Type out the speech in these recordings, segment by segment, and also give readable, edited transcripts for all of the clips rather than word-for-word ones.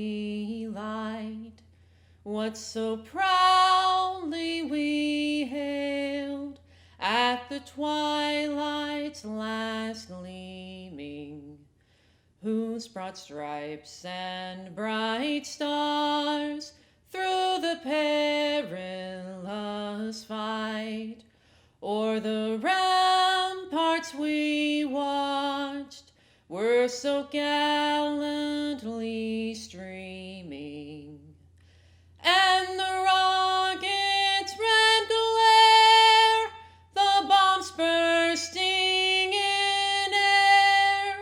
holy light, what so proudly we hailed at the twilight's last gleaming, whose broad stripes and bright stars through the perilous fight o'er the ramparts we watched were so gallantly streaming, and the rocket's red glare, the bombs bursting in air,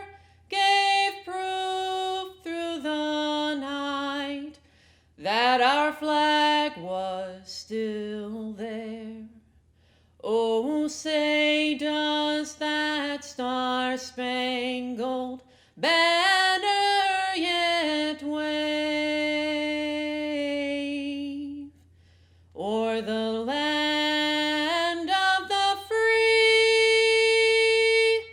gave proof through the night that our flag was still there. Oh, say does that star-spangled banner yet wave o'er the land of the free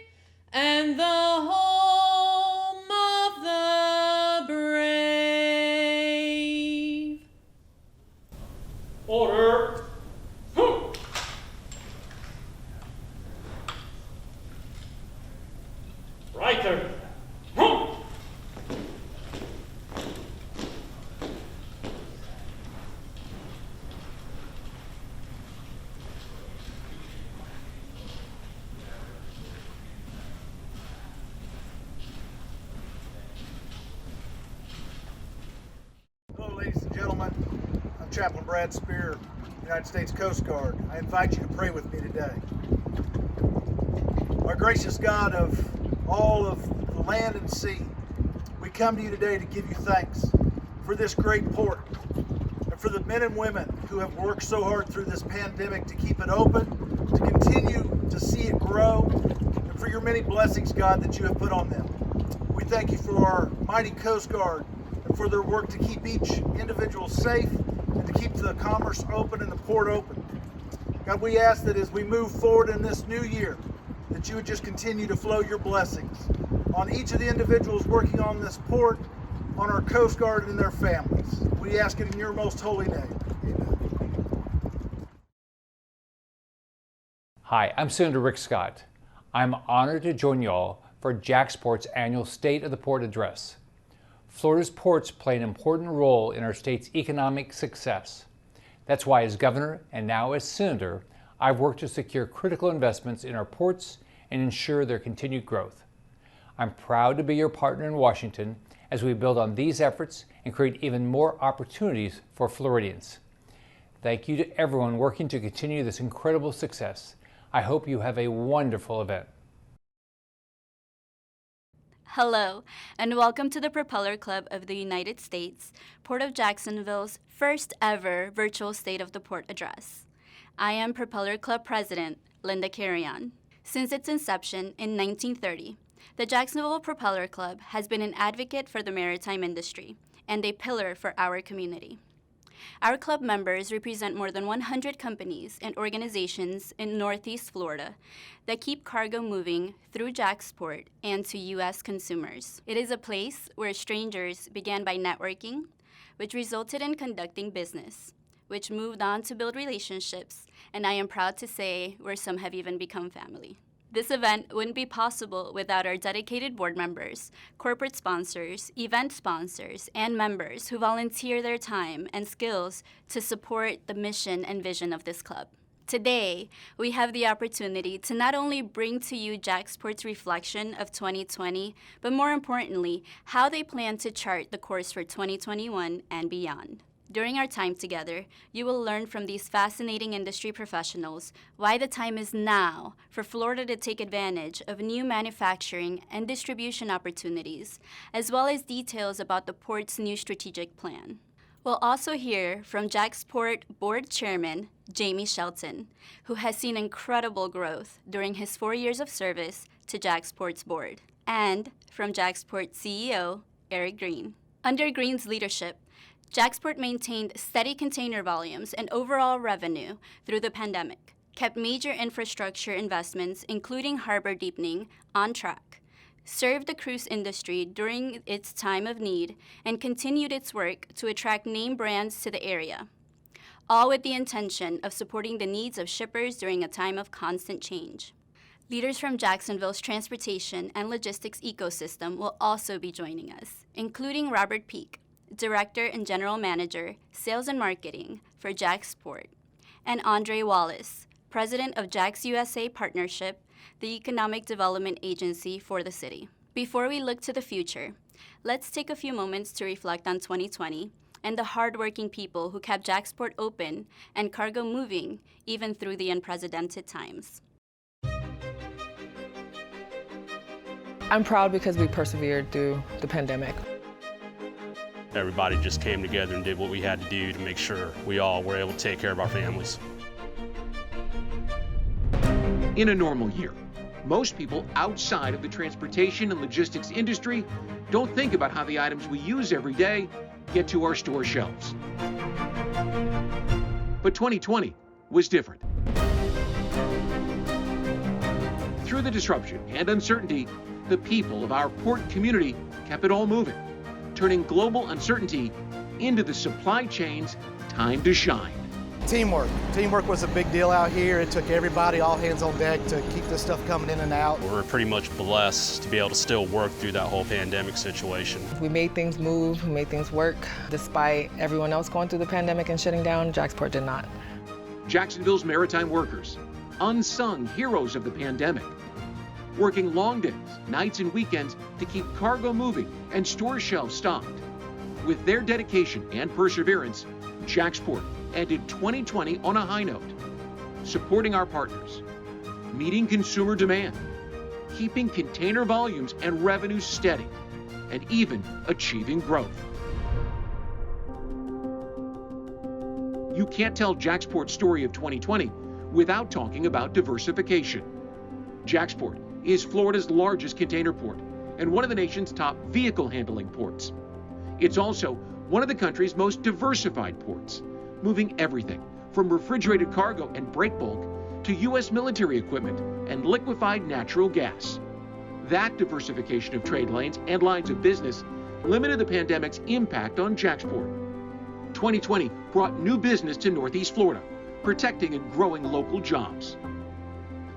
and the home of the brave? Order! Right there. Hello, ladies and gentlemen. I'm Chaplain Brad Spear, United States Coast Guard. I invite you to pray with me today. Our gracious God of all of the land and sea, we come to you today to give you thanks for this great port and for the men and women who have worked so hard through this pandemic to keep it open, to continue to see it grow, and for your many blessings, God, that you have put on them. We thank you for our mighty Coast Guard and for their work to keep each individual safe and to keep the commerce open and the port open. God, we ask that as we move forward in this new year, that you would just continue to flow your blessings on each of the individuals working on this port, on our Coast Guard and their families. We ask it in your most holy name. Amen. Hi, I'm Senator Rick Scott. I'm honored to join you all for JAXPORT's annual State of the Port Address. Florida's ports play an important role in our state's economic success. That's why as governor and now as senator, I've worked to secure critical investments in our ports and ensure their continued growth. I'm proud to be your partner in Washington as we build on these efforts and create even more opportunities for Floridians. Thank you to everyone working to continue this incredible success. I hope you have a wonderful event. Hello, and welcome to the Propeller Club of the United States, Port of Jacksonville's first ever virtual State of the Port Address. I am Propeller Club President, Linda Carrion. Since its inception in 1930, the Jacksonville Propeller Club has been an advocate for the maritime industry and a pillar for our community. Our club members represent more than 100 companies and organizations in Northeast Florida that keep cargo moving through JAXPORT and to U.S. consumers. It is a place where strangers began by networking, which resulted in conducting business, which moved on to build relationships, and I am proud to say where some have even become family. This event wouldn't be possible without our dedicated board members, corporate sponsors, event sponsors, and members who volunteer their time and skills to support the mission and vision of this club. Today, we have the opportunity to not only bring to you JAXPORT's reflection of 2020, but more importantly, how they plan to chart the course for 2021 and beyond. During our time together, you will learn from these fascinating industry professionals why the time is now for Florida to take advantage of new manufacturing and distribution opportunities, as well as details about the port's new strategic plan. We'll also hear from JAXPORT Board Chairman Jamie Shelton, who has seen incredible growth during his 4 years of service to JAXPORT's board, and from JAXPORT CEO Eric Green. Under Green's leadership, JAXPORT maintained steady container volumes and overall revenue through the pandemic, kept major infrastructure investments, including harbor deepening, on track, served the cruise industry during its time of need, and continued its work to attract name brands to the area, all with the intention of supporting the needs of shippers during a time of constant change. Leaders from Jacksonville's transportation and logistics ecosystem will also be joining us, including Robert Peak, Director and General Manager, Sales and Marketing for JAXPORT, and Andre Wallace, President of JAXUSA Partnership, the economic development agency for the city. Before we look to the future, let's take a few moments to reflect on 2020 and the hardworking people who kept JAXPORT open and cargo moving even through the unprecedented times. I'm proud because we persevered through the pandemic. Everybody just came together and did what we had to do to make sure we all were able to take care of our families. In a normal year, most people outside of the transportation and logistics industry don't think about how the items we use every day get to our store shelves. But 2020 was different. Through the disruption and uncertainty, the people of our port community kept it all moving, turning global uncertainty into the supply chain's time to shine. Teamwork. Teamwork was a big deal out here. It took everybody, all hands on deck, to keep this stuff coming in and out. We're pretty much blessed to be able to still work through that whole pandemic situation. We made things move, we made things work. Despite everyone else going through the pandemic and shutting down, JAXPORT did not. Jacksonville's maritime workers, unsung heroes of the pandemic, working long days, nights, and weekends to keep cargo moving and store shelves stocked. With their dedication and perseverance, JAXPORT ended 2020 on a high note, supporting our partners, meeting consumer demand, keeping container volumes and revenues steady, and even achieving growth. You can't tell JAXPORT's story of 2020 without talking about diversification. JAXPORT is Florida's largest container port and one of the nation's top vehicle handling ports. It's also one of the country's most diversified ports, moving everything from refrigerated cargo and break bulk to U.S. military equipment and liquefied natural gas. That diversification of trade lanes and lines of business limited the pandemic's impact on JAXPORT. 2020 brought new business to Northeast Florida, protecting and growing local jobs.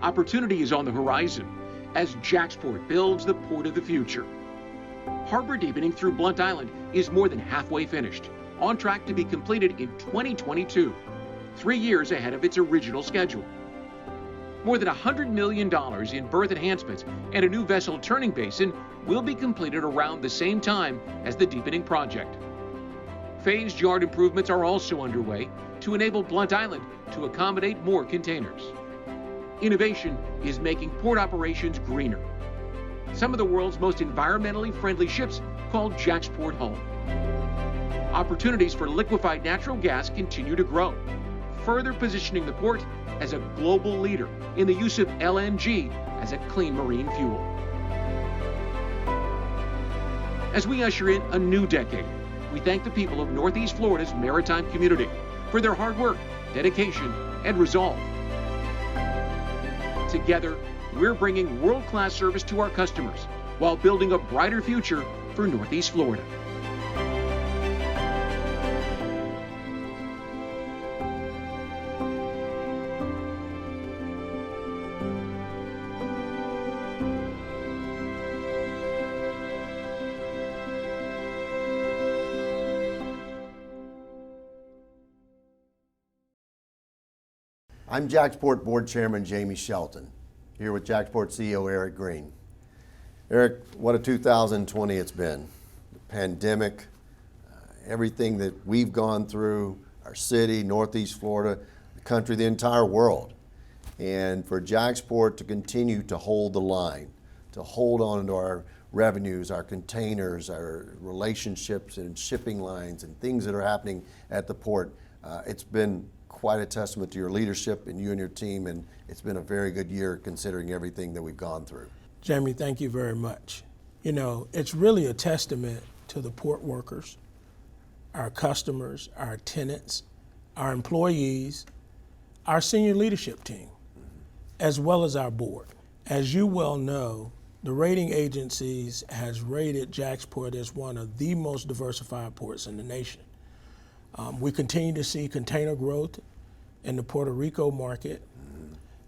Opportunity is on the horizon as JAXPORT builds the port of the future. Harbor deepening through Blunt Island is more than halfway finished, on track to be completed in 2022, 3 years ahead of its original schedule. More than $100 million in berth enhancements and a new vessel turning basin will be completed around the same time as the deepening project. Phased yard improvements are also underway to enable Blunt Island to accommodate more containers. Innovation is making port operations greener. Some of the world's most environmentally friendly ships call JAXPORT home. Opportunities for liquefied natural gas continue to grow, further positioning the port as a global leader in the use of LNG as a clean marine fuel. As we usher in a new decade, we thank the people of Northeast Florida's maritime community for their hard work, dedication, and resolve. Together, we're bringing world-class service to our customers while building a brighter future for Northeast Florida. I'm JAXPORT Board Chairman Jamie Shelton, here with JAXPORT CEO Eric Green. Eric, what a 2020 it's been. The pandemic, everything that we've gone through, our city, Northeast Florida, the country, the entire world. And for JAXPORT to continue to hold the line, to hold on to our revenues, our containers, our relationships and shipping lines and things that are happening at the port, it's been quite a testament to your leadership and you and your team, and it's been a very good year considering everything that we've gone through. Jamie, thank you very much. You know, it's really a testament to the port workers, our customers, our tenants, our employees, our senior leadership team, as well as our board. As you well know, The rating agencies has rated JAXPORT as one of the most diversified ports in the nation. We continue to see container growth in the Puerto Rico market,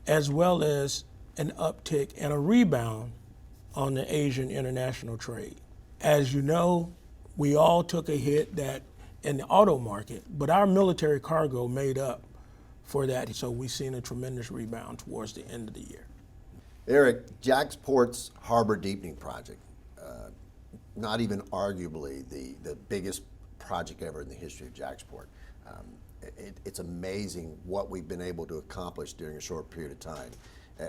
as well as an uptick and a rebound on the Asian international trade. As you know, we all took a hit that in the auto market, but our military cargo made up for that. So we've seen a tremendous rebound towards the end of the year. Eric, JAXPORT's harbor deepening project, not even arguably the biggest project ever in the history of JAXPORT. It's amazing what we've been able to accomplish during a short period of time.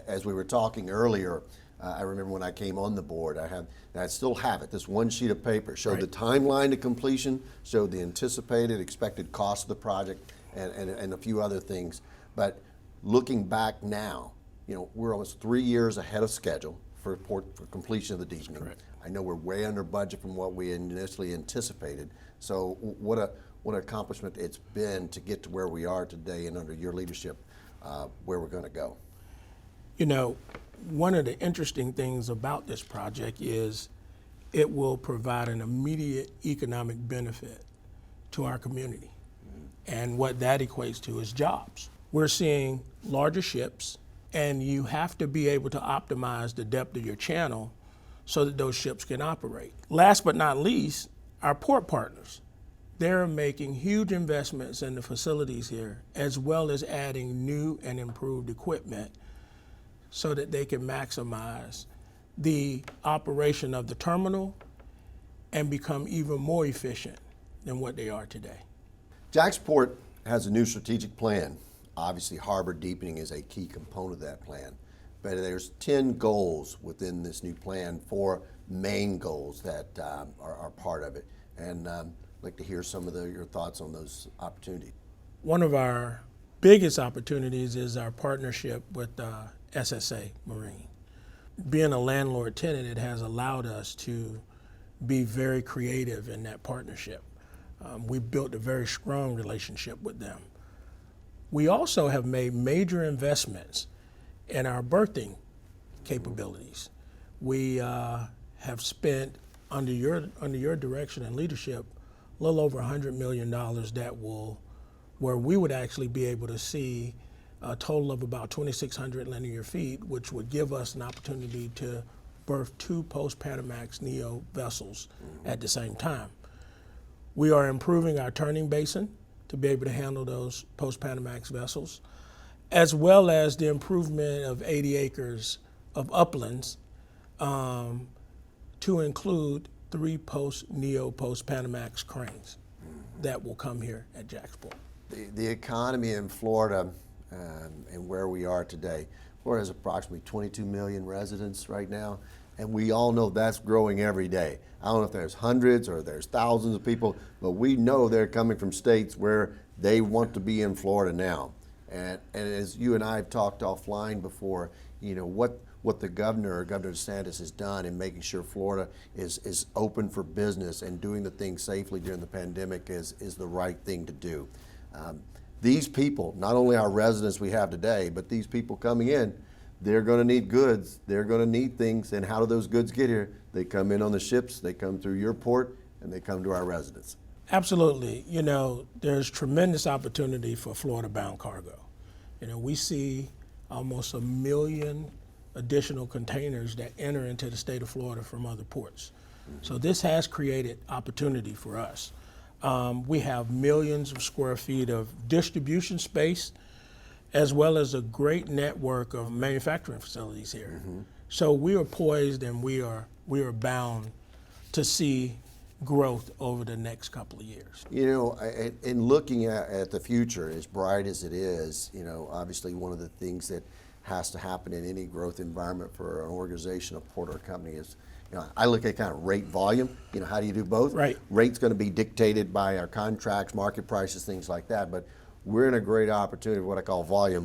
As we were talking earlier, I remember when I came on the board, I still have it, this one sheet of paper showed the timeline to completion, showed the anticipated expected cost of the project, and a few other things. But looking back now, you know, we're almost 3 years ahead of schedule for completion of the deepening. I know we're way under budget from what we initially anticipated. So what an accomplishment it's been to get to where we are today, and under your leadership, where we're going to go. You know, one of the interesting things about this project is it will provide an immediate economic benefit to our community. And what that equates to is jobs. We're seeing larger ships, and you have to be able to optimize the depth of your channel so that those ships can operate. Last but not least, our port partners. They're making huge investments in the facilities here, as well as adding new and improved equipment so that they can maximize the operation of the terminal and become even more efficient than what they are today. JAXPORT has a new strategic plan. Obviously, harbor deepening is a key component of that plan. But there's 10 goals within this new plan, 4 main goals that are part of it. And I'd like to hear some of your thoughts on those opportunities. One of our biggest opportunities is our partnership with SSA Marine. Being a landlord tenant, it has allowed us to be very creative in that partnership. We built a very strong relationship with them. We also have made major investments in our berthing capabilities. We have spent, under your direction and leadership, a little over $100 million where we would actually be able to see a total of about 2,600 linear feet, which would give us an opportunity to berth 2 post-Panamax Neo vessels at the same time. We are improving our turning basin to be able to handle those post-Panamax vessels, as well as the improvement of 80 acres of uplands to include 3 post-Neo post-Panamax cranes that will come here at JAXPORT. The economy in Florida and where we are today, Florida has approximately 22 million residents right now, and we all know that's growing every day. I don't know if there's hundreds or there's thousands of people, but we know they're coming from states where they want to be in Florida now. And as you and I have talked offline before, you know, what the Governor DeSantis has done in making sure Florida is open for business and doing the things safely during the pandemic is the right thing to do. These people, not only our residents we have today, but these people coming in, they're going to need goods, they're going to need things, and how do those goods get here? They come in on the ships, they come through your port, and they come to our residents. Absolutely. You know, there's tremendous opportunity for Florida-bound cargo. You know, we see almost 1 million additional containers that enter into the state of Florida from other ports. So this has created opportunity for us. We have millions of square feet of distribution space, as well as a great network of manufacturing facilities here. So we are poised and we are bound to see growth over the next couple of years. You know, in looking at the future, as bright as it is, you know, obviously one of the things that has to happen in any growth environment for an organization, a port or a company is, you know, I look at kind of rate volume. You know, how do you do both? Right. Rate's going to be dictated by our contracts, market prices, things like that. But we're in a great opportunity of what I call volume.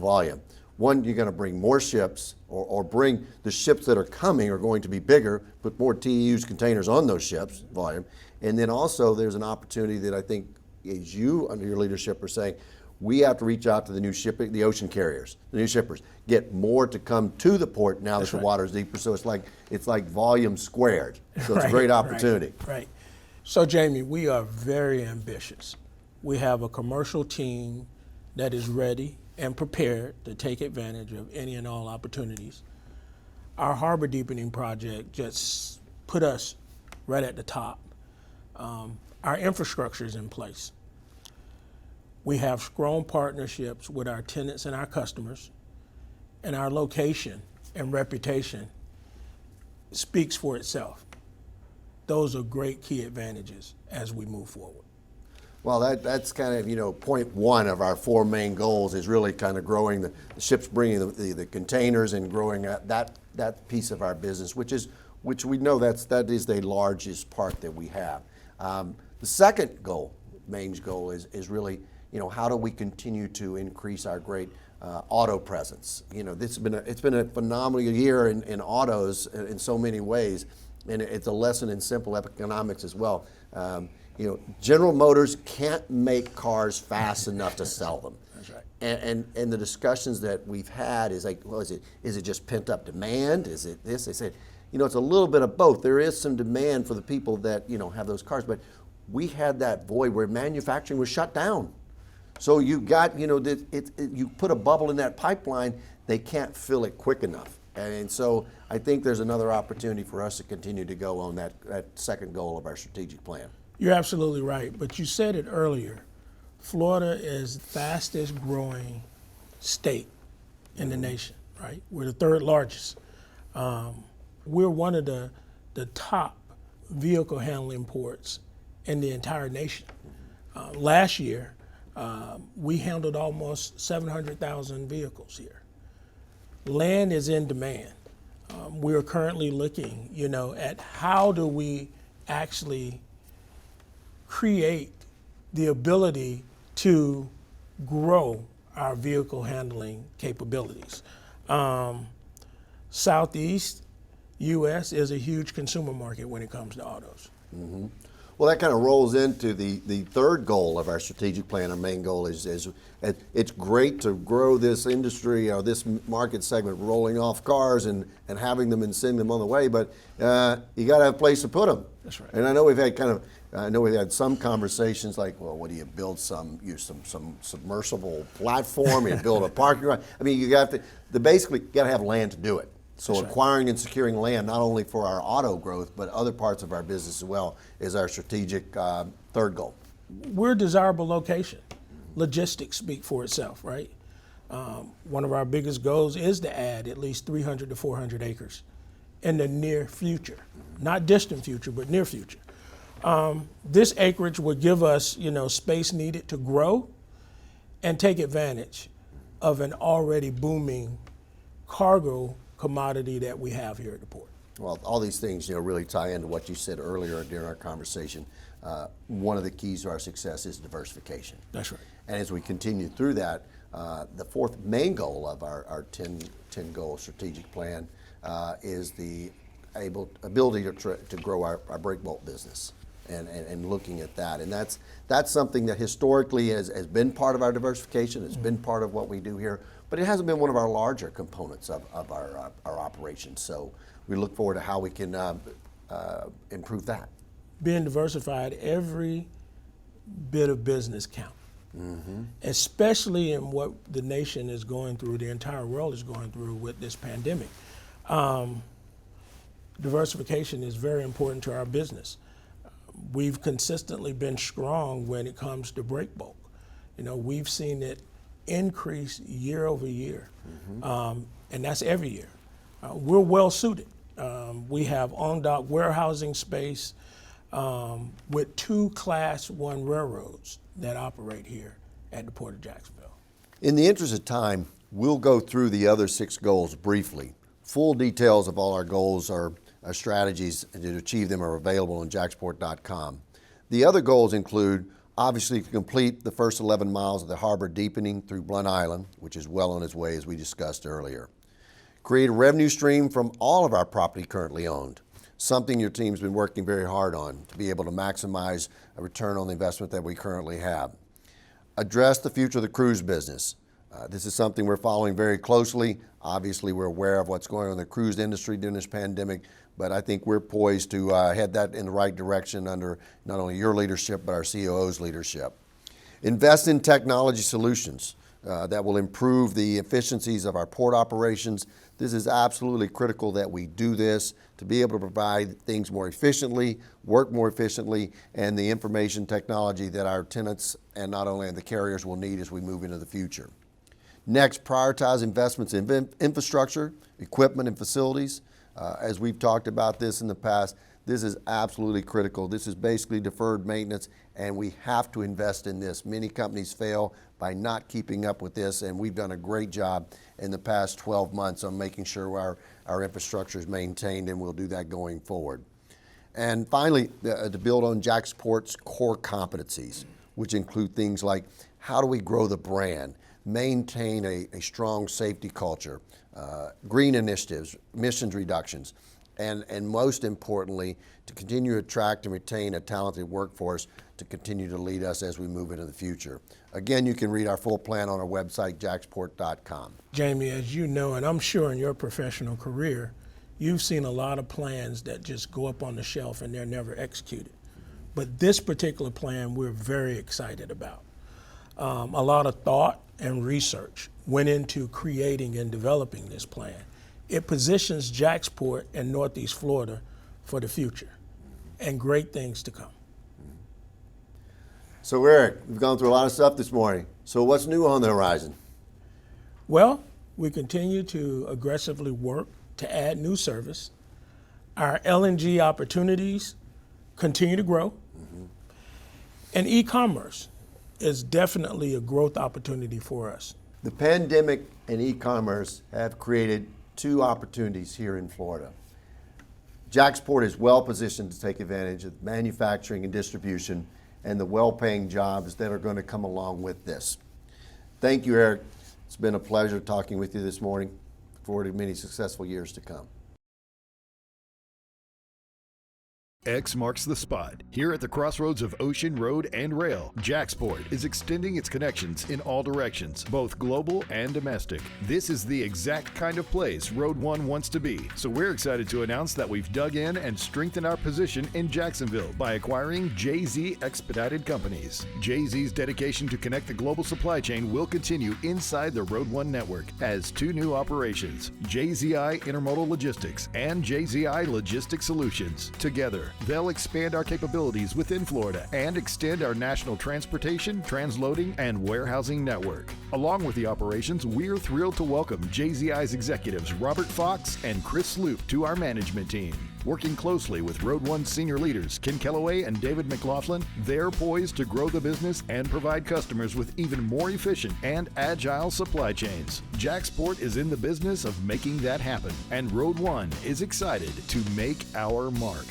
One, you're going to bring more ships, or bring the ships that are coming are going to be bigger, put more TEUs containers on those ships, volume. And then also there's an opportunity that I think, as you under your leadership are saying, we have to reach out to the new shipping, the ocean carriers, the new shippers, get more to come to the port now that the water's deeper. So it's like volume squared. So it's a great opportunity. Right. So Jamie, we are very ambitious. We have a commercial team that is ready and prepared to take advantage of any and all opportunities. Our harbor deepening project just put us right at the top. Our infrastructure is in place. We have strong partnerships with our tenants and our customers, and our location and reputation speaks for itself. Those are great key advantages as we move forward. Well, that's kind of, point one of our four main goals is really kind of growing the ships, bringing the containers and growing that piece of our business, which we know that is the largest part that we have. The second goal, main goal, is really, how do we continue to increase our great auto presence? It's been a phenomenal year in autos in so many ways, and it's a lesson in simple economics as well. General Motors can't make cars fast enough to sell them. That's right. And the discussions that we've had is like, well, is it just pent up demand? Is it this? They said, it's a little bit of both. There is some demand for the people that have those cars, but we had that void where manufacturing was shut down. So you got you put a bubble in that pipeline, they can't fill it quick enough. And so I think there's another opportunity for us to continue to go on that second goal of our strategic plan. You're absolutely right, but you said it earlier. Florida is the fastest growing state in the nation, right? We're the third largest. We're one of the top vehicle handling ports in the entire nation. Last year, we handled almost 700,000 vehicles here. Land is in demand. We're currently looking, at how do we actually create the ability to grow our vehicle handling capabilities. Southeast U.S. is a huge consumer market when it comes to autos. Mm-hmm. Well, that kind of rolls into the third goal of our strategic plan. Our main goal is it's great to grow this industry or this market segment, rolling off cars and having them and sending them on the way, but you got to have a place to put them. That's right. And I know we've had some conversations like, well, what do you build some submersible platform? You build a parking lot. I mean, you got to basically got to have land to do it. So that's acquiring and securing land, not only for our auto growth, but other parts of our business as well, is our strategic third goal. We're a desirable location. Logistics speak for itself, right? One of our biggest goals is to add at least 300 to 400 acres in the near future. Not distant future, but near future. This acreage would give us, space needed to grow and take advantage of an already booming cargo commodity that we have here at the port. Well, all these things, really tie into what you said earlier during our conversation. One of the keys to our success is diversification. That's right. And as we continue through that, the fourth main goal of our 10-goal strategic plan is the ability to grow our brake bolt business. And looking at that, and that's something that historically has been part of our diversification. It's been part of what we do here, but it hasn't been one of our larger components of our operations. So we look forward to how we can improve that. Being diversified, every bit of business counts, especially in what the nation is going through, the entire world is going through with this pandemic. Diversification is very important to our business. We've consistently been strong when it comes to brake bulk. We've seen it increase year over year, and that's every year. We're well suited. We have on-dock warehousing space with 2 Class 1 railroads that operate here at the Port of Jacksonville. In the interest of time, we'll go through the other 6 goals briefly. Full details of all our goals our strategies to achieve them are available on JAXPORT.com. The other goals include, obviously, to complete the first 11 miles of the harbor deepening through Blunt Island, which is well on its way, as we discussed earlier. Create a revenue stream from all of our property currently owned, something your team's been working very hard on to be able to maximize a return on the investment that we currently have. address the future of the cruise business. This is something we're following very closely. Obviously, we're aware of what's going on in the cruise industry during this pandemic, but I think we're poised to head that in the right direction under not only your leadership, but our COO's leadership. Invest in technology solutions that will improve the efficiencies of our port operations. This is absolutely critical that we do this to be able to provide things more efficiently, work more efficiently, and the information technology that our tenants and not only the carriers will need as we move into the future. Next, prioritize investments in infrastructure, equipment, and facilities. As we've talked about this in the past, this is absolutely critical. This is basically deferred maintenance, and we have to invest in this. Many companies fail by not keeping up with this, and we've done a great job in the past 12 months on making sure our infrastructure is maintained, and we'll do that going forward. And finally, to build on JAXPORT's core competencies, which include things like how do we grow the brand, maintain a strong safety culture, green initiatives, emissions reductions, and most importantly, to continue to attract and retain a talented workforce to continue to lead us as we move into the future. Again, you can read our full plan on our website, JAXPORT.com. Jamie, as you know, and I'm sure in your professional career, you've seen a lot of plans that just go up on the shelf and they're never executed. But this particular plan we're very excited about. A lot of thought and research went into creating and developing this plan. It positions JAXPORT in Northeast Florida for the future and great things to come. So Eric, we've gone through a lot of stuff this morning. So what's new on the horizon? Well, we continue to aggressively work to add new service. Our LNG opportunities continue to grow. And e-commerce is definitely a growth opportunity for us. The pandemic and e-commerce have created two opportunities here in Florida. JAXPORT is well positioned to take advantage of manufacturing and distribution and the well-paying jobs that are going to come along with this. Thank you, Eric. It's been a pleasure talking with you this morning. Look forward to many successful years to come. X marks the spot. Here at the crossroads of ocean, road, and rail, JAXPORT is extending its connections in all directions, both global and domestic. This is the exact kind of place Road 1 wants to be, so we're excited to announce that we've dug in and strengthened our position in Jacksonville by acquiring JZ Expedited Companies. JZ's dedication to connect the global supply chain will continue inside the Road 1 network as two new operations, JZI Intermodal Logistics and JZI Logistics Solutions. Together, they'll expand our capabilities within Florida and extend our national transportation, transloading, and warehousing network. Along with the operations, we're thrilled to welcome JZI's executives Robert Fox and Chris Loop to our management team. Working closely with Road 1 senior leaders Ken Kellaway and David McLaughlin, they're poised to grow the business and provide customers with even more efficient and agile supply chains. JAXPORT is in the business of making that happen, and Road 1 is excited to make our mark.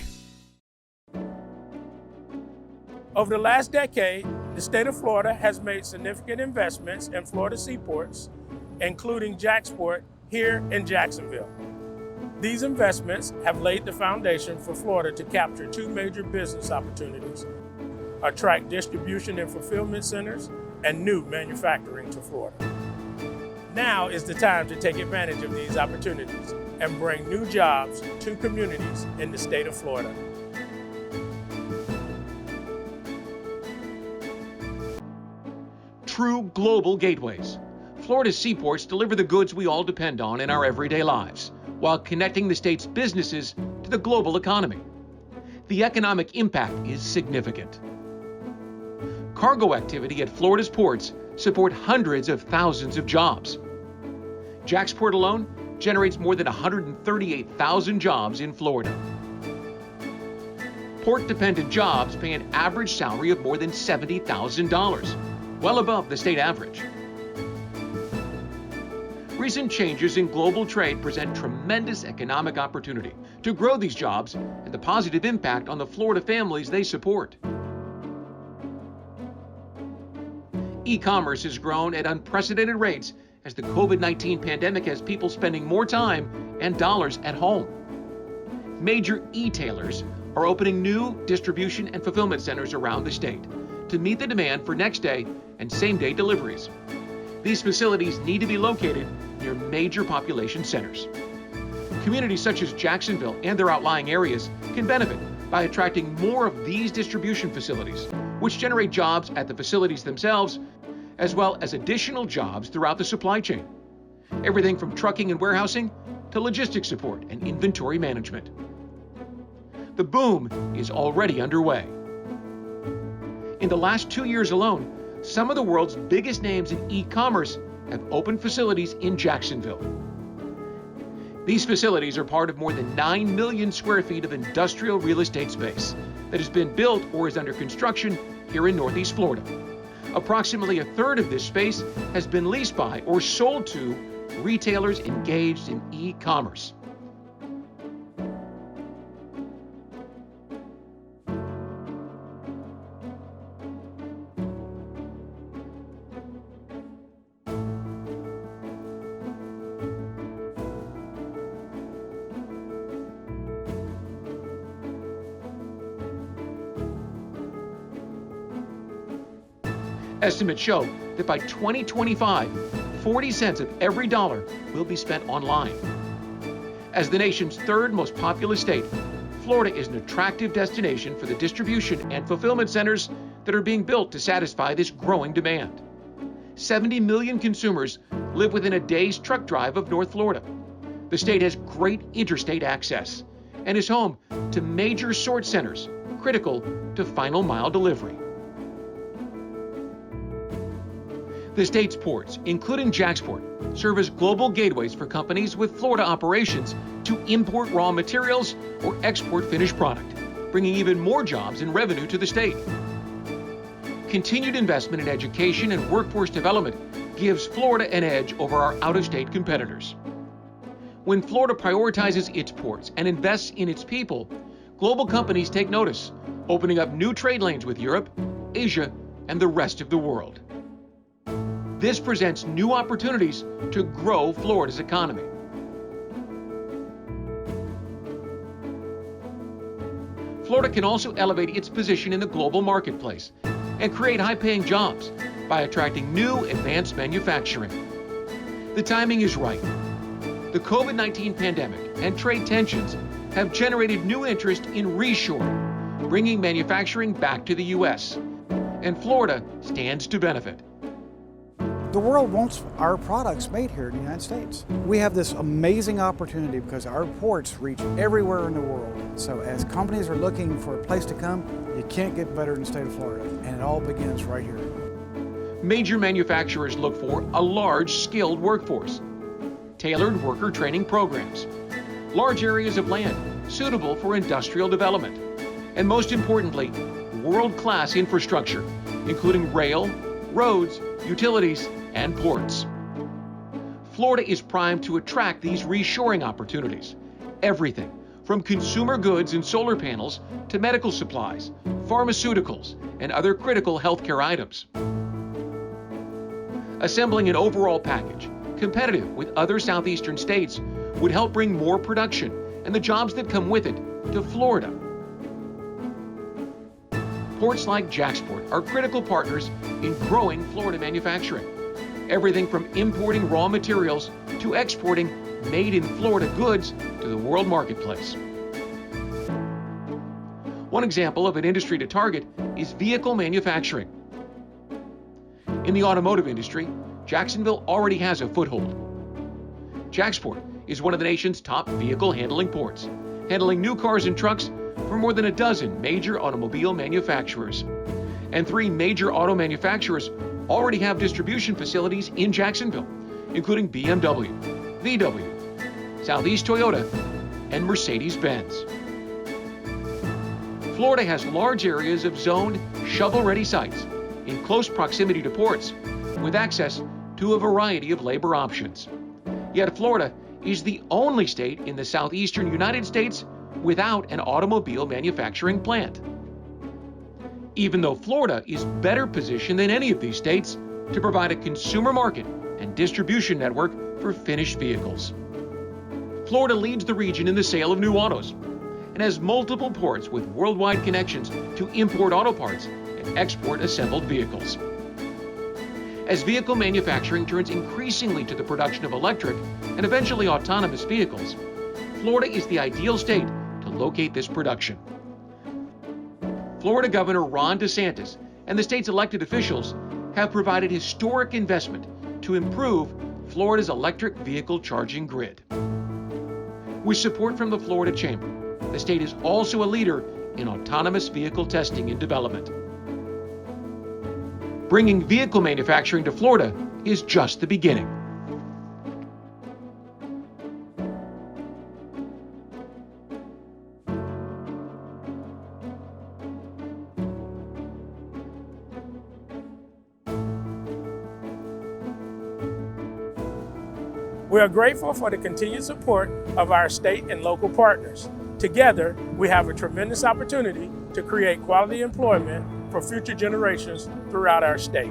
Over the last decade, the state of Florida has made significant investments in Florida seaports, including JAXPORT here in Jacksonville. These investments have laid the foundation for Florida to capture two major business opportunities: attract distribution and fulfillment centers and new manufacturing to Florida. Now is the time to take advantage of these opportunities and bring new jobs to communities in the state of Florida. True global gateways. Florida's seaports deliver the goods we all depend on in our everyday lives, while connecting the state's businesses to the global economy. The economic impact is significant. Cargo activity at Florida's ports support hundreds of thousands of jobs. JAXPORT alone generates more than 138,000 jobs in Florida. Port-dependent jobs pay an average salary of more than $70,000. Well above the state average. Recent changes in global trade present tremendous economic opportunity to grow these jobs and the positive impact on the Florida families they support. E-commerce has grown at unprecedented rates as the COVID-19 pandemic has people spending more time and dollars at home. Major e-tailers are opening new distribution and fulfillment centers around the state to meet the demand for next day and same-day deliveries. These facilities need to be located near major population centers. Communities such as Jacksonville and their outlying areas can benefit by attracting more of these distribution facilities, which generate jobs at the facilities themselves, as well as additional jobs throughout the supply chain. Everything from trucking and warehousing to logistics support and inventory management. The boom is already underway. In the last 2 years alone, some of the world's biggest names in e-commerce have opened facilities in Jacksonville. These facilities are part of more than 9 million square feet of industrial real estate space that has been built or is under construction here in Northeast Florida. Approximately a third of this space has been leased by or sold to retailers engaged in e-commerce. Estimates show that by 2025, 40 cents of every dollar will be spent online. As the nation's third most populous state, Florida is an attractive destination for the distribution and fulfillment centers that are being built to satisfy this growing demand. 70 million consumers live within a day's truck drive of North Florida. The state has great interstate access and is home to major sort centers critical to final mile delivery. The state's ports, including JAXPORT, serve as global gateways for companies with Florida operations to import raw materials or export finished product, bringing even more jobs and revenue to the state. Continued investment in education and workforce development gives Florida an edge over our out-of-state competitors. When Florida prioritizes its ports and invests in its people, global companies take notice, opening up new trade lanes with Europe, Asia, and the rest of the world. This presents new opportunities to grow Florida's economy. Florida can also elevate its position in the global marketplace and create high-paying jobs by attracting new advanced manufacturing. The timing is right. The COVID-19 pandemic and trade tensions have generated new interest in reshoring, bringing manufacturing back to the U.S., and Florida stands to benefit. The world wants our products made here in the United States. We have this amazing opportunity because our ports reach everywhere in the world. So as companies are looking for a place to come, you can't get better than the state of Florida. And it all begins right here. Major manufacturers look for a large, skilled workforce, tailored worker training programs, large areas of land suitable for industrial development, and most importantly, world-class infrastructure, including rail, roads, utilities, and ports. Florida is primed to attract these reshoring opportunities. Everything from consumer goods and solar panels to medical supplies, pharmaceuticals, and other critical healthcare items. Assembling an overall package competitive with other southeastern states would help bring more production and the jobs that come with it to Florida. Ports like JAXPORT are critical partners in growing Florida manufacturing. Everything from importing raw materials to exporting made in Florida goods to the world marketplace. One example of an industry to target is vehicle manufacturing. In the automotive industry, Jacksonville already has a foothold. JAXPORT is one of the nation's top vehicle handling ports, handling new cars and trucks for more than a dozen major automobile manufacturers. And 3 major auto manufacturers already have distribution facilities in Jacksonville, including BMW, VW, Southeast Toyota, and Mercedes-Benz. Florida has large areas of zoned, shovel-ready sites in close proximity to ports, with access to a variety of labor options. Yet Florida is the only state in the southeastern United States without an automobile manufacturing plant. Even though Florida is better positioned than any of these states to provide a consumer market and distribution network for finished vehicles. Florida leads the region in the sale of new autos and has multiple ports with worldwide connections to import auto parts and export assembled vehicles. As vehicle manufacturing turns increasingly to the production of electric and eventually autonomous vehicles, Florida is the ideal state to locate this production. Florida Governor Ron DeSantis and the state's elected officials have provided historic investment to improve Florida's electric vehicle charging grid. With support from the Florida Chamber, the state is also a leader in autonomous vehicle testing and development. Bringing vehicle manufacturing to Florida is just the beginning. We are grateful for the continued support of our state and local partners. Together, we have a tremendous opportunity to create quality employment for future generations throughout our state.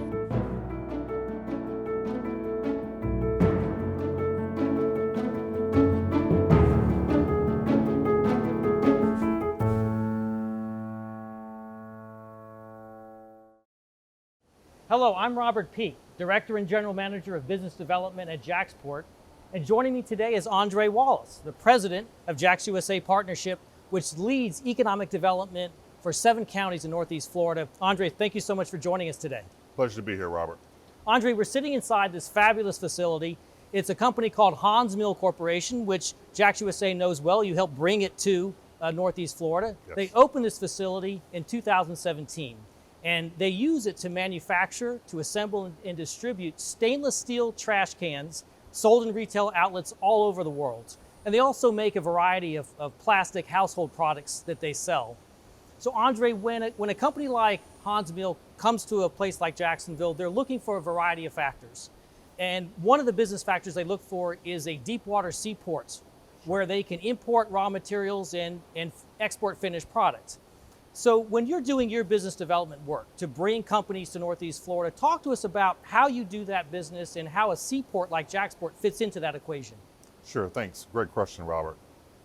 Hello, I'm Robert Peake, Director and General Manager of Business Development at JAXPORT. And joining me today is Andre Wallace, the President of JAX-USA Partnership, which leads economic development for 7 counties in Northeast Florida. Andre, thank you so much for joining us today. Pleasure to be here, Robert. Andre, we're sitting inside this fabulous facility. It's a company called Hans Mill Corporation, which JAX-USA knows well. You helped bring it to Northeast Florida. Yes. They opened this facility in 2017. And they use it to manufacture, to assemble, and distribute stainless steel trash cans sold in retail outlets all over the world. And they also make a variety of plastic household products that they sell. So Andre, when a company like Hans Mill comes to a place like Jacksonville, they're looking for a variety of factors. And one of the business factors they look for is a deep water seaport where they can import raw materials and export finished products. So when you're doing your business development work to bring companies to Northeast Florida, talk to us about how you do that business and how a seaport like JAXPORT fits into that equation. Sure, thanks. Great question, Robert.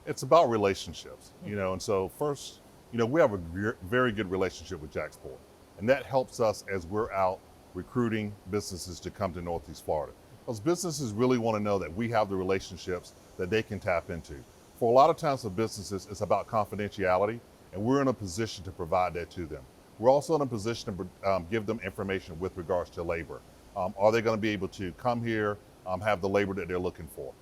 It's about relationships, and so first, we have a very good relationship with JAXPORT, and that helps us as we're out recruiting businesses to come to Northeast Florida. Those businesses really want to know that we have the relationships that they can tap into. For a lot of times for businesses, it's about confidentiality, and we're in a position to provide that to them. We're also in a position to give them information with regards to labor. Are they going to be able to come here, have the labor that they're looking for?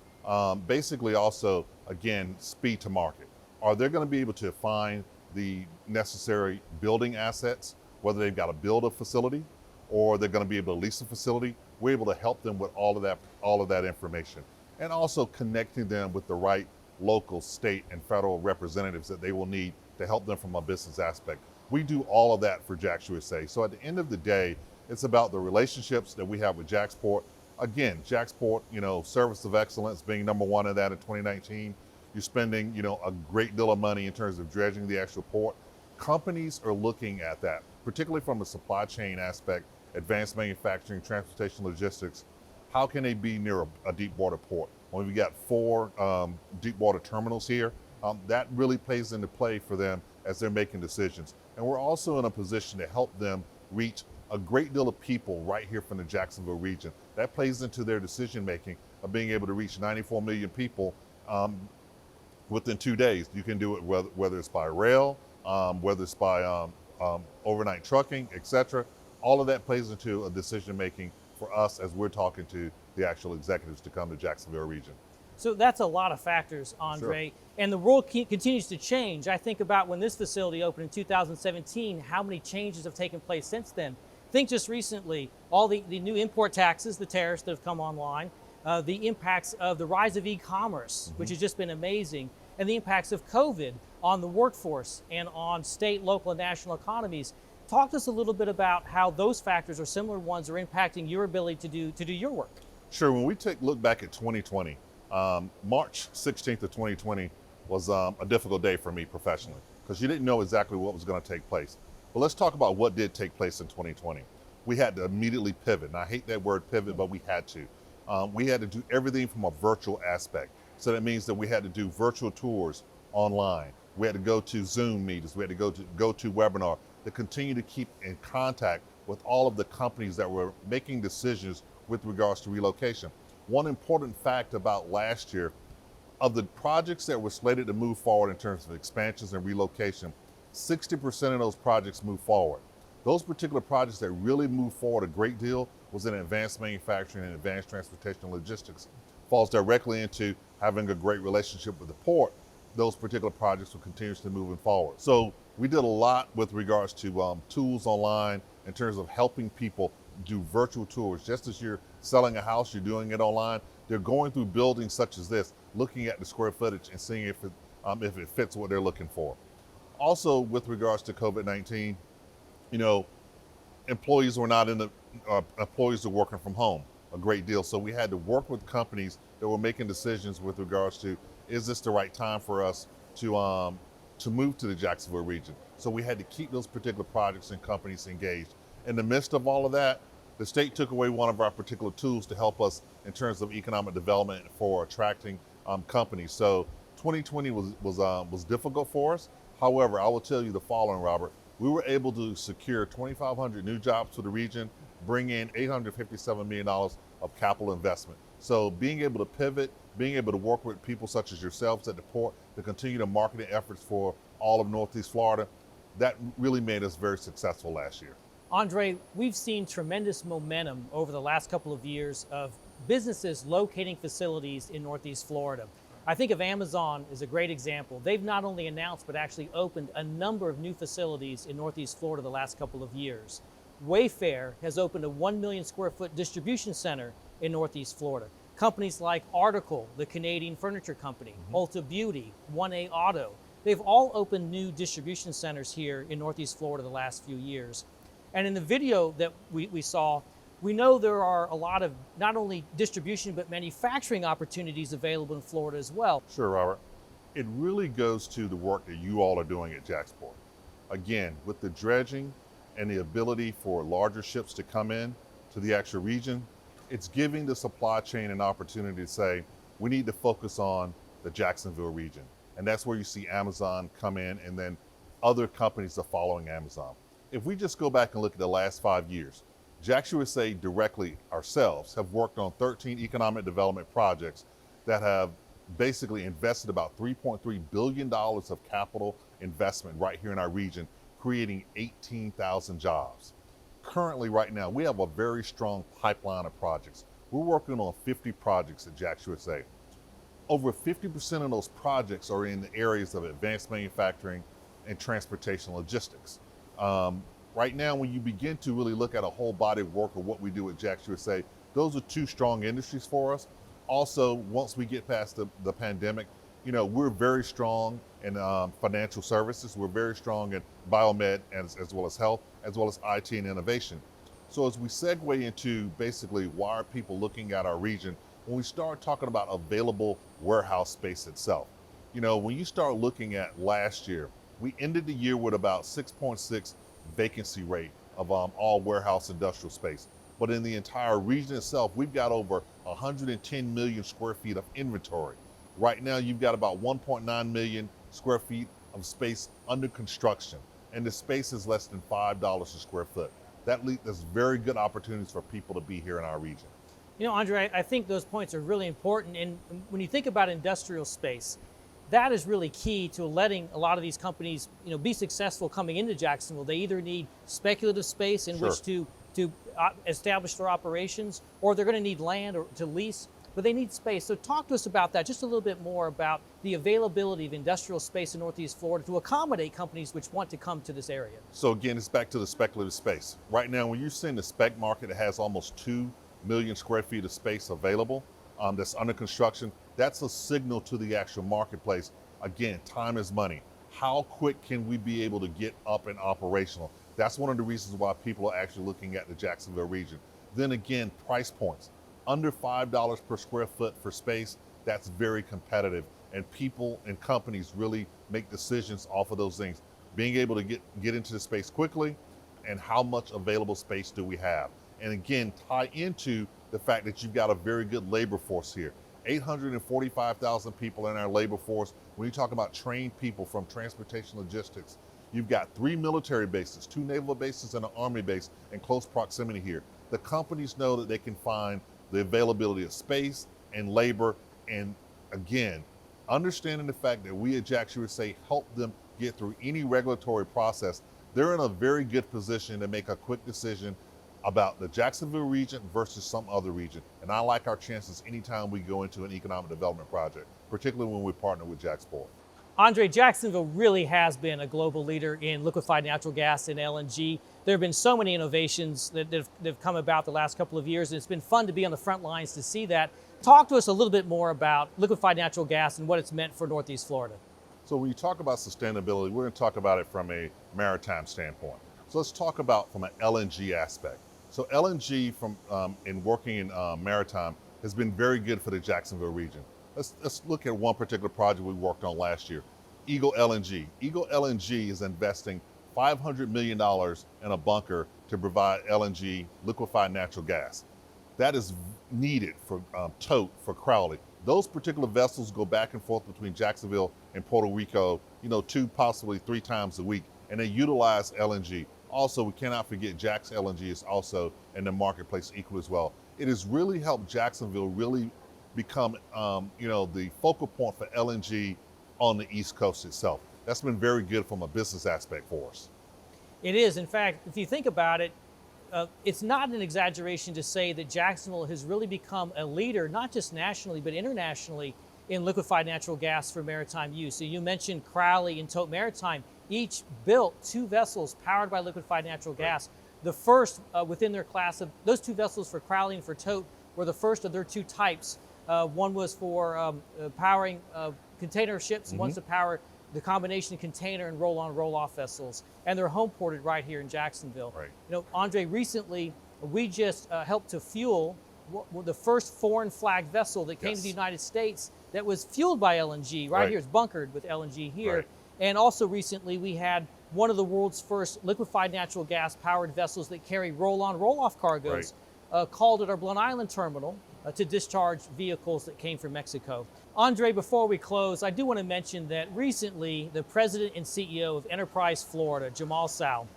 Basically also, again, speed to market. Are they going to be able to find the necessary building assets, whether they've got to build a facility or they're going to be able to lease a facility? We're able to help them with all of that information, and also connecting them with the right local, state, and federal representatives that they will need to help them from a business aspect. We do all of that for JAX-USA. So at the end of the day, it's about the relationships that we have with JAXPORT. Again, JAXPORT, service of excellence being #1 in that in 2019. You're spending, a great deal of money in terms of dredging the actual port. Companies are looking at that, particularly from a supply chain aspect, advanced manufacturing, transportation, logistics. How can they be near a deep water port? When we got 4 deep water terminals here, that really plays into play for them as they're making decisions. And we're also in a position to help them reach a great deal of people right here from the Jacksonville region. That plays into their decision making of being able to reach 94 million people within 2 days. You can do it whether it's by rail, whether it's by overnight trucking, etc. All of that plays into a decision making for us as we're talking to the actual executives to come to Jacksonville region. So that's a lot of factors, Andre. Sure. And the world continues to change. I think about when this facility opened in 2017, how many changes have taken place since then. Think just recently, all the new import taxes, the tariffs that have come online, the impacts of the rise of e-commerce, which has just been amazing, and the impacts of COVID on the workforce and on state, local, and national economies. Talk to us a little bit about how those factors or similar ones are impacting your ability to do your work. Sure, when we look back at 2020, March 16th of 2020 was a difficult day for me professionally because you didn't know exactly what was going to take place. But let's talk about what did take place in 2020. We had to immediately pivot, and I hate that word pivot, but we had to. We had to do everything from a virtual aspect. So that means that we had to do virtual tours online. We had to go to Zoom meetings. We had to go to webinar to continue to keep in contact with all of the companies that were making decisions with regards to relocation. One important fact about last year, of the projects that were slated to move forward in terms of expansions and relocation, 60% of those projects moved forward. Those particular projects that really moved forward a great deal was in advanced manufacturing and advanced transportation and logistics. Falls directly into having a great relationship with the port. Those particular projects will continuously moving forward. So we did a lot with regards to tools online in terms of helping people do virtual tours. Just as you're selling a house, you're doing it online. They're going through buildings such as this, looking at the square footage and seeing if it fits what they're looking for. Also, with regards to COVID-19, employees were not employees are working from home a great deal. So we had to work with companies that were making decisions with regards to, is this the right time for us to move to the Jacksonville region? So we had to keep those particular projects and companies engaged. In the midst of all of that, the state took away one of our particular tools to help us in terms of economic development for attracting companies. So 2020 was difficult for us. However, I will tell you the following, Robert. We were able to secure 2,500 new jobs to the region, bring in $857 million of capital investment. So being able to pivot, being able to work with people such as yourselves at the port to continue the marketing efforts for all of Northeast Florida, that really made us very successful last year. Andre, we've seen tremendous momentum over the last couple of years of businesses locating facilities in Northeast Florida. I think of Amazon as a great example. They've not only announced, but actually opened a number of new facilities in Northeast Florida the last couple of years. Wayfair has opened a 1 million square foot distribution center in Northeast Florida. Companies like Article, the Canadian furniture company, Ulta Beauty, 1A Auto, they've all opened new distribution centers here in Northeast Florida the last few years. And in the video that we saw, we know there are a lot of not only distribution but manufacturing opportunities available in Florida as well. Sure, Robert. It really goes to the work that you all are doing at JAXPORT. Again, with the dredging and the ability for larger ships to come in to the actual region, it's giving the supply chain an opportunity to say, we need to focus on the Jacksonville region. And that's where you see Amazon come in, and then other companies are following Amazon. If we just go back and look at the last 5 years, JAXUSA directly ourselves have worked on 13 economic development projects that have basically invested about $3.3 billion of capital investment right here in our region, creating 18,000 jobs. Currently, right now, we have a very strong pipeline of projects. We're working on 50 projects at JAXUSA. Over 50% of those projects are in the areas of advanced manufacturing and transportation logistics. Right now, when you begin to really look at a whole body of work of what we do at JAXUSA, those are two strong industries for us. Also, once we get past the pandemic, we're very strong in financial services. We're very strong in biomed as well as health, as well as IT and innovation. So as we segue into basically why are people looking at our region, when we start talking about available warehouse space itself, when you start looking at last year, we ended the year with about 6.6 vacancy rate of all warehouse industrial space. But in the entire region itself, we've got over 110 million square feet of inventory. Right now, you've got about 1.9 million square feet of space under construction, and the space is less than $5 a square foot. There's very good opportunities for people to be here in our region. Andre, I think those points are really important. And when you think about industrial space, that is really key to letting a lot of these companies, be successful coming into Jacksonville. They either need speculative space in which to establish their operations, or they're going to need land or to lease, but they need space. So talk to us about that, just a little bit more about the availability of industrial space in Northeast Florida to accommodate companies which want to come to this area. So again, it's back to the speculative space. Right now, when you're seeing the spec market that has almost 2 million square feet of space available that's under construction, that's a signal to the actual marketplace. Again, time is money. How quick can we be able to get up and operational? That's one of the reasons why people are actually looking at the Jacksonville region. Then again, price points. Under $5 per square foot for space, that's very competitive. And people and companies really make decisions off of those things. Being able to get into the space quickly, and how much available space do we have? And again, tie into the fact that you've got a very good labor force here. 845,000 people in our labor force. When you talk about trained people from transportation logistics, You've got 3 military bases, 2 naval bases and an Army base in close proximity here. The companies know that they can find the availability of space and labor, and again, understanding the fact that we at JAXUSA help them get through any regulatory process, they're in a very good position to make a quick decision about the Jacksonville region versus some other region. And I like our chances anytime we go into an economic development project, particularly when we partner with JAXPORT. Andre, Jacksonville really has been a global leader in liquefied natural gas and LNG. There have been so many innovations that have come about the last couple of years, and it's been fun to be on the front lines to see that. Talk to us a little bit more about liquefied natural gas and what it's meant for Northeast Florida. So when you talk about sustainability, we're going to talk about it from a maritime standpoint. So let's talk about from an LNG aspect. So LNG from in working in maritime has been very good for the Jacksonville region. Let's look at one particular project we worked on last year, Eagle LNG. Eagle LNG is investing $500 million in a bunker to provide LNG, liquefied natural gas. That is needed for tote, for Crowley. Those particular vessels go back and forth between Jacksonville and Puerto Rico, 2, possibly 3 times a week, and they utilize LNG. Also, we cannot forget Jax LNG is also in the marketplace equally as well. It has really helped Jacksonville really become, the focal point for LNG on the East Coast itself. That's been very good from a business aspect for us. It is. In fact, if you think about it, it's not an exaggeration to say that Jacksonville has really become a leader, not just nationally, but internationally in liquefied natural gas for maritime use. So you mentioned Crowley and Tote Maritime. Each built 2 vessels powered by liquefied natural gas. The first within their class of those 2 vessels for Crowley and for Tote were the first of their 2 types. One was for powering container ships, one's to power the combination container and roll-on, roll-off vessels. And they're home ported right here in Jacksonville. Right. Andre, recently we just helped to fuel the first foreign flag vessel that came to the United States that was fueled by LNG. Right here, it's bunkered with LNG here. Right. And also recently we had one of the world's first liquefied natural gas powered vessels that carry roll-on, roll-off cargoes called at our Blount Island terminal to discharge vehicles that came from Mexico. Andre, before we close, I do want to mention that recently the president and CEO of Enterprise Florida, Jamal Sal,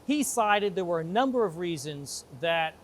he cited there were a number of reasons that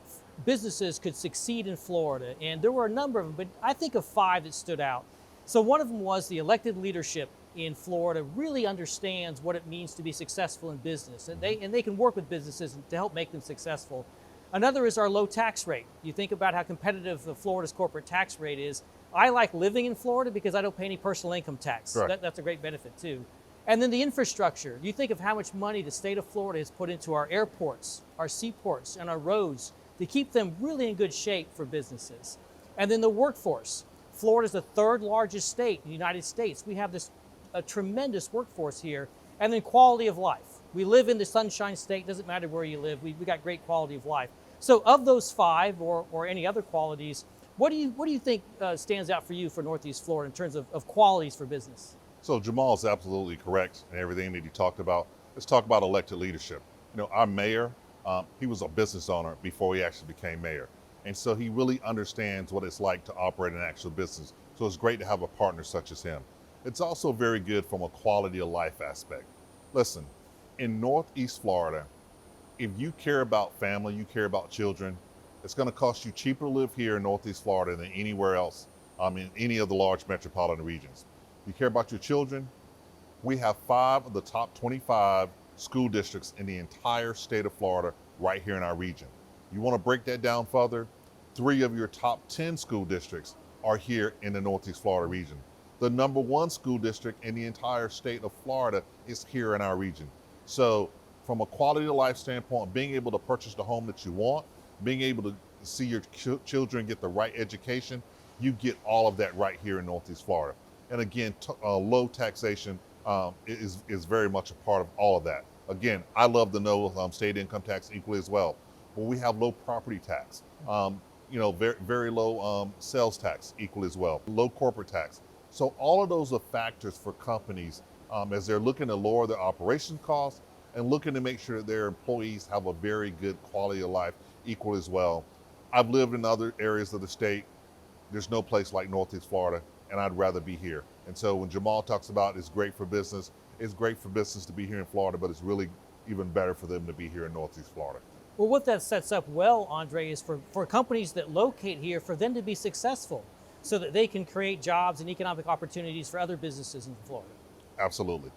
businesses could succeed in Florida, and there were a number of them, but I think of 5 that stood out. So one of them was the elected leadership in Florida really understands what it means to be successful in business, and they can work with businesses to help make them successful. Another is our low tax rate. You think about how competitive Florida's corporate tax rate is. I like living in Florida because I don't pay any personal income tax. That's a great benefit too. And then the infrastructure. You think of how much money the state of Florida has put into our airports, our seaports, and our roads to keep them really in good shape for businesses. And then the workforce. Florida's the 3rd largest state in the United States. We have a tremendous workforce here. And then quality of life. We live in the Sunshine State, doesn't matter where you live, we got great quality of life. So of those 5 or any other qualities, what do you think stands out for you for Northeast Florida in terms of qualities for business? So Jamal is absolutely correct in everything that he talked about. Let's talk about elected leadership. Our mayor, he was a business owner before he actually became mayor. And so he really understands what it's like to operate an actual business. So it's great to have a partner such as him. It's also very good from a quality of life aspect. Listen, in Northeast Florida, if you care about family, you care about children, it's going to cost you cheaper to live here in Northeast Florida than anywhere else in any of the large metropolitan regions. You care about your children, we have 5 of the top 25 school districts in the entire state of Florida right here in our region. You want to break that down further? 3 of your top 10 school districts are here in the Northeast Florida region. The number 1 school district in the entire state of Florida is here in our region. So from a quality of life standpoint, being able to purchase the home that you want, being able to see your children get the right education, you get all of that right here in Northeast Florida. And again, low taxation is very much a part of all of that. Again, I love the no state income tax equally as well. But we have low property tax, very, very low sales tax equally as well, low corporate tax. So all of those are factors for companies as they're looking to lower their operation costs and looking to make sure that their employees have a very good quality of life equally as well. I've lived in other areas of the state. There's no place like Northeast Florida, and I'd rather be here. And so when Jamal talks about it's great for business, it's great for business to be here in Florida, but it's really even better for them to be here in Northeast Florida. Well, what that sets up well, Andre, is for companies that locate here, for them to be successful so that they can create jobs and economic opportunities for other businesses in Florida. Absolutely.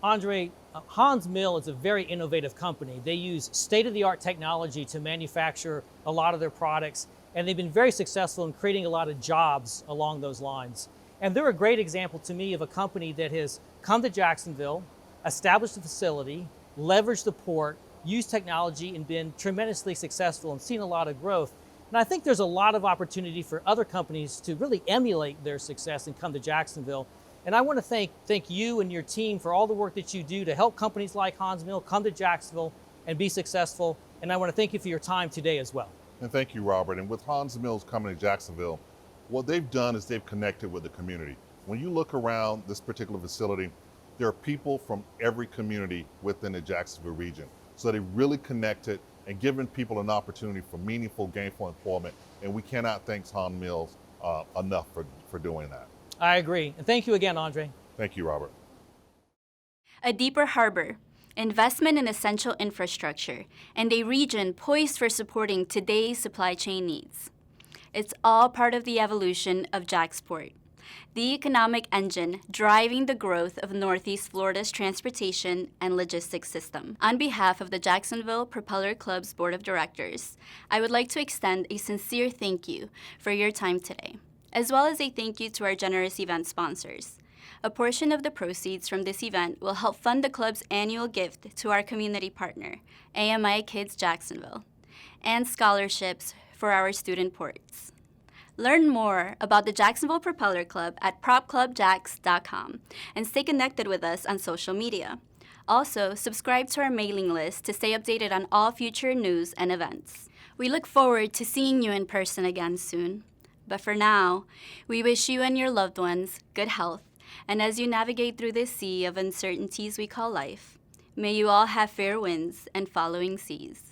Andre, Hans Mill is a very innovative company. They use state-of-the-art technology to manufacture a lot of their products, and they've been very successful in creating a lot of jobs along those lines. And they're a great example to me of a company that has come to Jacksonville, established a facility, leveraged the port, used technology, and been tremendously successful and seen a lot of growth. And I think there's a lot of opportunity for other companies to really emulate their success and come to Jacksonville. And I want to thank you and your team for all the work that you do to help companies like Hans Mill come to Jacksonville and be successful. And I want to thank you for your time today as well. And thank you, Robert. And with Hans Mills coming to Jacksonville, what they've done is they've connected with the community. When you look around this particular facility, there are people from every community within the Jacksonville region. So they really connected and given people an opportunity for meaningful, gainful employment. And we cannot thank Hans Mills enough for doing that. I agree. And thank you again, Andre. Thank you, Robert. A deeper harbor, investment in essential infrastructure, and a region poised for supporting today's supply chain needs. It's all part of the evolution of JAXPORT, the economic engine driving the growth of Northeast Florida's transportation and logistics system. On behalf of the Jacksonville Propeller Club's Board of Directors, I would like to extend a sincere thank you for your time today, as well as a thank you to our generous event sponsors. A portion of the proceeds from this event will help fund the club's annual gift to our community partner, AMI Kids Jacksonville, and scholarships for our student ports. Learn more about the Jacksonville Propeller Club at propclubjax.com and stay connected with us on social media. Also, subscribe to our mailing list to stay updated on all future news and events. We look forward to seeing you in person again soon. But for now, we wish you and your loved ones good health, and as you navigate through this sea of uncertainties we call life, may you all have fair winds and following seas.